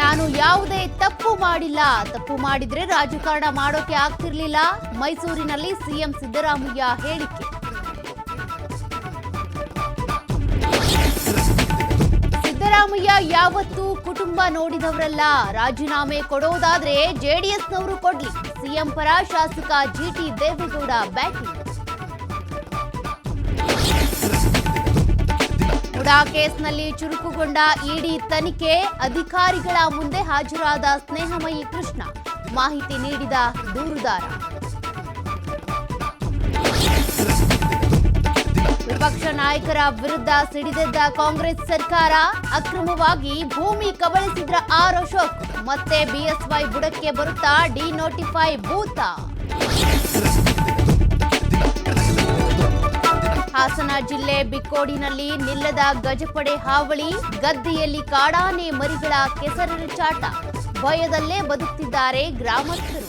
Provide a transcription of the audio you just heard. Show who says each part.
Speaker 1: ನಾನು ಯಾವುದೇ ತಪ್ಪು ಮಾಡಿಲ್ಲ, ತಪ್ಪು ಮಾಡಿದ್ರೆ ರಾಜಕಾರಣ ಮಾಡೋಕೆ ಆಗ್ತಿರ್ಲಿಲ್ಲ. ಮೈಸೂರಿನಲ್ಲಿ ಸಿಎಂ ಸಿದ್ದರಾಮಯ್ಯ ಹೇಳಿಕೆ. ಸಿದ್ದರಾಮಯ್ಯ ಯಾವತ್ತೂ ಕುಟುಂಬ ನೋಡಿದವರಲ್ಲ, ರಾಜೀನಾಮೆ ಕೊಡೋದಾದ್ರೆ ಜೆಡಿಎಸ್ನವರು ಕೊಡ್ಲಿ. ಸಿಎಂ ಪರ ಶಾಸಕ ಜಿಟಿ ದೇವೇಗೌಡ ಬ್ಯಾಟಿಂಗ್. ಮುಡಾ ಕೇಸ್ನಲ್ಲಿ ಚುರುಕುಗೊಂಡ ಇಡಿ ತನಿಖೆ, ಅಧಿಕಾರಿಗಳ ಮುಂದೆ ಹಾಜರಾದ ಸ್ನೇಹಮಯಿ ಕೃಷ್ಣ, ಮಾಹಿತಿ ನೀಡಿದ ದೂರುದಾರ. ವಿಪಕ್ಷ ನಾಯಕರ ವಿರುದ್ಧ ಸಿಡಿದೆದ್ದ ಕಾಂಗ್ರೆಸ್ ಸರ್ಕಾರ, ಅಕ್ರಮವಾಗಿ ಭೂಮಿ ಕಬಳಿಸಿದ್ರ ಆರ್ ಅಶೋಕ್, ಮತ್ತೆ ಬಿಎಸ್ವೈ ಬುಡಕ್ಕೆ ಬರುತ್ತಾ ಡಿನೋಟಿಫೈ ಭೂತ. ಹಾಸನ ಜಿಲ್ಲೆ ಬಿಕ್ಕೋಡಿನಲ್ಲಿ ನಿಲ್ಲದ ಗಜಪಡೆ ಹಾವಳಿ, ಗದ್ದೆಯಲ್ಲಿ ಕಾಡಾನೆ ಮರಿಗಳ ಕೆಸರೆರಚಾಟ, ಭಯದಲ್ಲೇ ಬದುಕ್ತಿದ್ದಾರೆ ಗ್ರಾಮಸ್ಥರು.